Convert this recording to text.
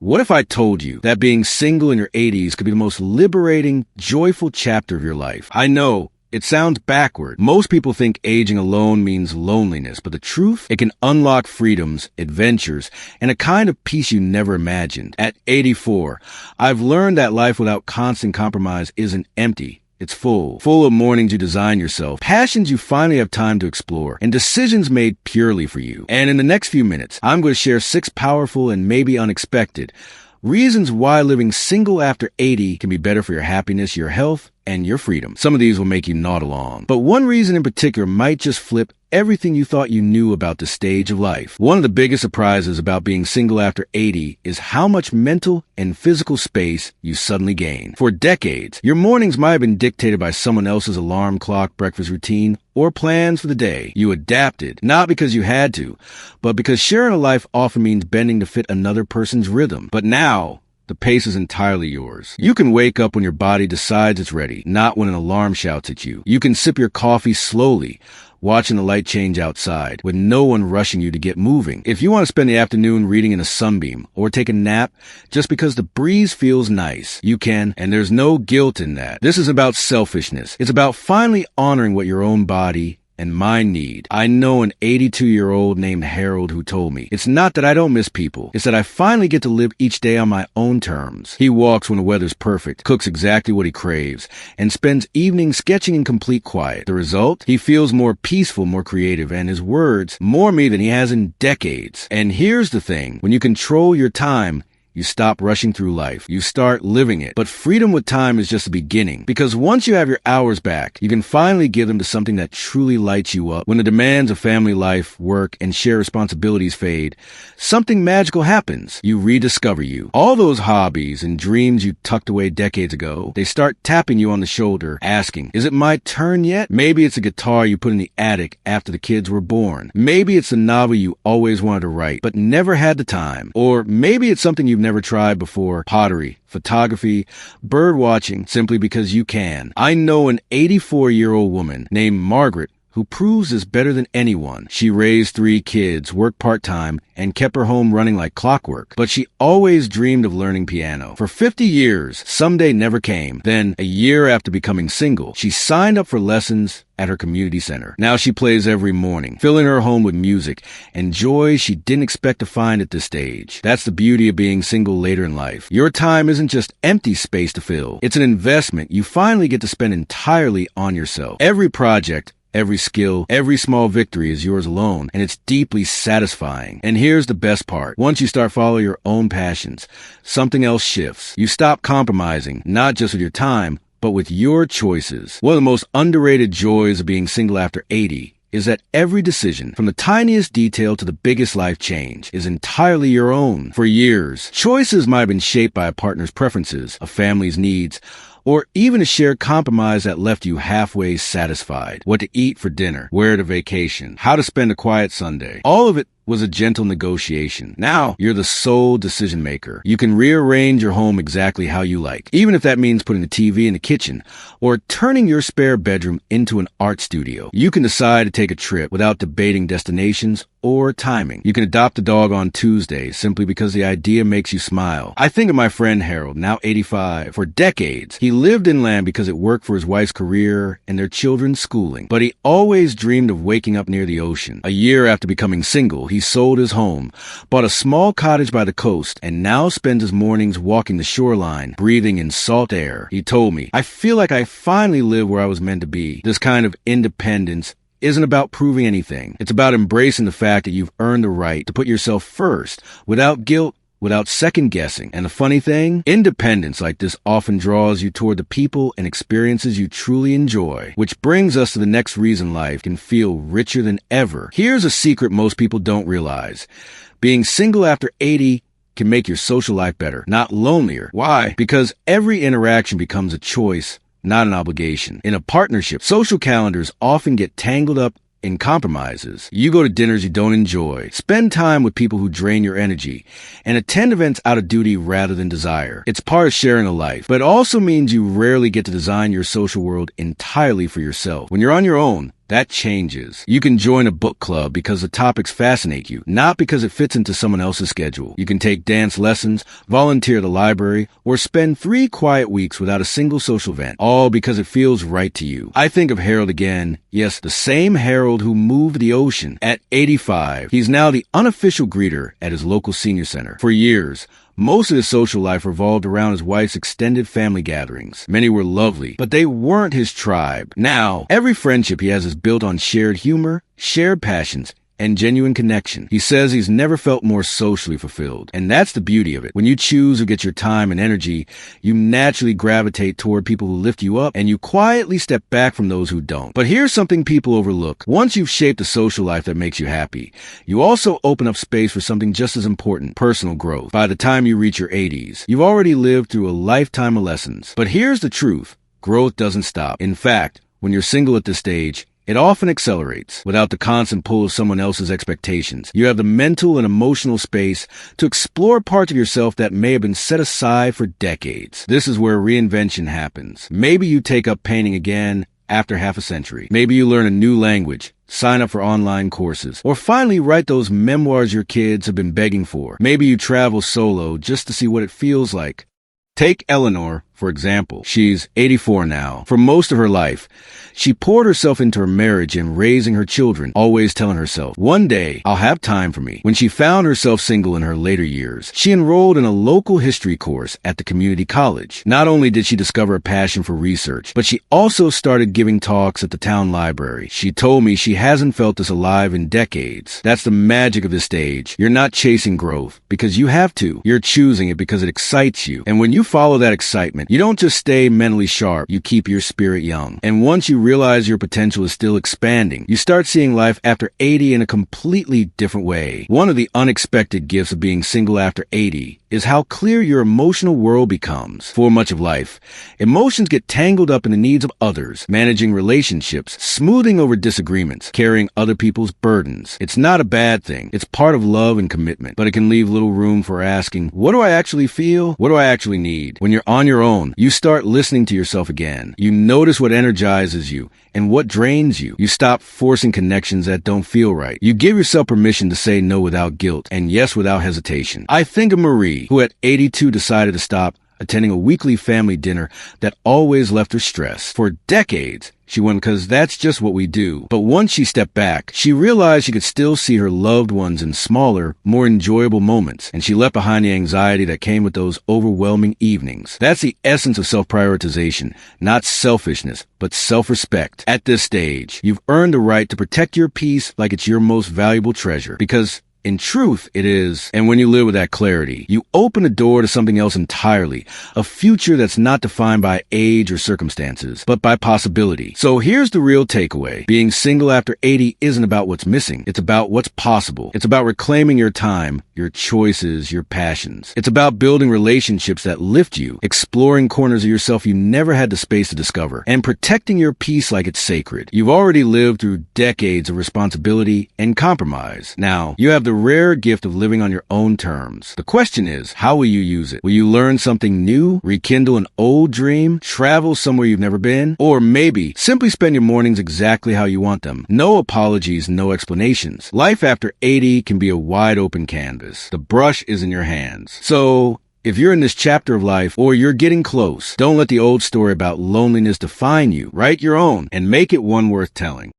What if I told you that being single in your 80s could be the most liberating, joyful chapter of your life? I know, it sounds backward. Most people think aging alone means loneliness, but the truth, it can unlock freedoms, adventures, and a kind of peace you never imagined. At 84, I've learned that life without constant compromise isn't empty. It's full of mornings you design yourself, passions you finally have time to explore, and decisions made purely for you. And in the next few minutes, I'm going to share 6 powerful and maybe unexpected reasons why living single after 80 can be better for your happiness, your health, and your freedom. Some of these will make you nod along, but one reason in particular might just flip everything you thought you knew about the stage of life. One of the biggest surprises about being single after 80 is how much mental and physical space you suddenly gain. For decades, your mornings might have been dictated by someone else's alarm clock, breakfast routine, or plans for the day. You adapted, not because you had to, but because sharing a life often means bending to fit another person's rhythm. But now, the pace is entirely yours. You can wake up when your body decides it's ready, not when an alarm shouts at you. You can sip your coffee slowly, watching the light change outside, with no one rushing you to get moving. If you want to spend the afternoon reading in a sunbeam, or take a nap just because the breeze feels nice, you can, and there's no guilt in that. This is about selfishness. It's about finally honoring what your own body and mind need. I know an 82-year-old named Harold who told me, "It's not that I don't miss people. It's that I finally get to live each day on my own terms." He walks when the weather's perfect, cooks exactly what he craves, and spends evenings sketching in complete quiet. The result? He feels more peaceful, more creative, and his words, more me than he has in decades. And here's the thing. When you control your time, you stop rushing through life. You start living it. But freedom with time is just the beginning. Because once you have your hours back, you can finally give them to something that truly lights you up. When the demands of family life, work, and shared responsibilities fade, something magical happens. You rediscover you. All those hobbies and dreams you tucked away decades ago, they start tapping you on the shoulder, asking, "Is it my turn yet?" Maybe it's a guitar you put in the attic after the kids were born. Maybe it's a novel you always wanted to write, but never had the time. Or maybe it's something you've never tried before: pottery, photography, bird watching, simply because you can. I know an 84-year-old woman named Margaret who proves this better than anyone. She raised 3 kids, worked part-time, and kept her home running like clockwork. But she always dreamed of learning piano. For 50 years, someday never came. Then, a year after becoming single, she signed up for lessons at her community center. Now she plays every morning, filling her home with music and joy she didn't expect to find at this stage. That's the beauty of being single later in life. Your time isn't just empty space to fill. It's an investment you finally get to spend entirely on yourself. Every project, every skill, every small victory is yours alone, and it's deeply satisfying. And here's the best part. Once you start following your own passions, something else shifts. You stop compromising, not just with your time, but with your choices. One of the most underrated joys of being single after 80 is that every decision, from the tiniest detail to the biggest life change, is entirely your own. For years, choices might have been shaped by a partner's preferences, a family's needs, or even a shared compromise that left you halfway satisfied. What to eat for dinner, where to vacation, how to spend a quiet Sunday. All of it was a gentle negotiation. Now, you're the sole decision maker. You can rearrange your home exactly how you like, even if that means putting the TV in the kitchen or turning your spare bedroom into an art studio. You can decide to take a trip without debating destinations or timing. You can adopt a dog on Tuesday simply because the idea makes you smile. I think of my friend Harold, now 85. For decades, he lived inland because it worked for his wife's career and their children's schooling. But he always dreamed of waking up near the ocean. A year after becoming single, he sold his home, bought a small cottage by the coast, and now spends his mornings walking the shoreline, breathing in salt air. He told me, "I feel like I finally live where I was meant to be." This kind of independence isn't about proving anything. It's about embracing the fact that you've earned the right to put yourself first, without guilt, without second guessing. And the funny thing, independence like this often draws you toward the people and experiences you truly enjoy. Which brings us to the next reason life can feel richer than ever. Here's a secret most people don't realize. Being single after 80 can make your social life better, not lonelier. Why? Because every interaction becomes a choice, not an obligation. In a partnership, social calendars often get tangled up in compromises. You go to dinners you don't enjoy, spend time with people who drain your energy, and attend events out of duty rather than desire. It's part of sharing a life, but it also means you rarely get to design your social world entirely for yourself. When you're on your own, that changes. You can join a book club because the topics fascinate you, not because it fits into someone else's schedule. You can take dance lessons, volunteer at the library, or spend 3 quiet weeks without a single social event, all because it feels right to you. I think of Harold again. Yes, the same Harold who moved the ocean. At 85, he's now the unofficial greeter at his local senior center. For years, most of his social life revolved around his wife's extended family gatherings. Many were lovely, but they weren't his tribe. Now, every friendship he has is built on shared humor, shared passions, and genuine connection. He says he's never felt more socially fulfilled. And that's the beauty of it. When you choose who gets your time and energy, you naturally gravitate toward people who lift you up, and you quietly step back from those who don't. But here's something people overlook. Once you've shaped a social life that makes you happy, you also open up space for something just as important, personal growth. By the time you reach your 80s, you've already lived through a lifetime of lessons. But here's the truth. Growth doesn't stop. In fact, when you're single at this stage, it often accelerates. Without the constant pull of someone else's expectations, you have the mental and emotional space to explore parts of yourself that may have been set aside for decades. This is where reinvention happens. Maybe you take up painting again after half a century. Maybe you learn a new language, sign up for online courses, or finally write those memoirs your kids have been begging for. Maybe you travel solo just to see what it feels like. Take Eleanor, for example. She's 84 now. For most of her life, she poured herself into her marriage and raising her children, always telling herself, one day I'll have time for me. When she found herself single in her later years, she enrolled in a local history course at the community college. Not only did she discover a passion for research, but she also started giving talks at the town library. She told me she hasn't felt this alive in decades. That's the magic of this stage. You're not chasing growth because you have to. You're choosing it because it excites you. And when you follow that excitement, you don't just stay mentally sharp, you keep your spirit young. And once you realize your potential is still expanding, you start seeing life after 80 in a completely different way. One of the unexpected gifts of being single after 80 is how clear your emotional world becomes. For much of life, emotions get tangled up in the needs of others, managing relationships, smoothing over disagreements, carrying other people's burdens. It's not a bad thing. It's part of love and commitment, but it can leave little room for asking, what do I actually feel? What do I actually need? When you're on your own, you start listening to yourself again. You notice what energizes you and what drains you. You stop forcing connections that don't feel right. You give yourself permission to say no without guilt and yes without hesitation. I think of Marie, who at 82 decided to stop attending a weekly family dinner that always left her stressed. For decades, she went because that's just what we do. But once she stepped back, she realized she could still see her loved ones in smaller, more enjoyable moments, and she left behind the anxiety that came with those overwhelming evenings. That's the essence of self-prioritization, not selfishness, but self-respect. At this stage, you've earned the right to protect your peace like it's your most valuable treasure, because in truth, it is. And when you live with that clarity, you open the door to something else entirely, a future that's not defined by age or circumstances, but by possibility. So here's the real takeaway. Being single after 80 isn't about what's missing. It's about what's possible. It's about reclaiming your time, your choices, your passions. It's about building relationships that lift you, exploring corners of yourself you never had the space to discover, and protecting your peace like it's sacred. You've already lived through decades of responsibility and compromise. Now, you have the rare gift of living on your own terms. The question is, how will you use it? Will you learn something new, rekindle an old dream, travel somewhere you've never been, or maybe simply spend your mornings exactly how you want them? No apologies, no explanations. Life after 80 can be a wide open canvas. The brush is in your hands. So, if you're in this chapter of life or you're getting close, don't let the old story about loneliness define you. Write your own and make it one worth telling.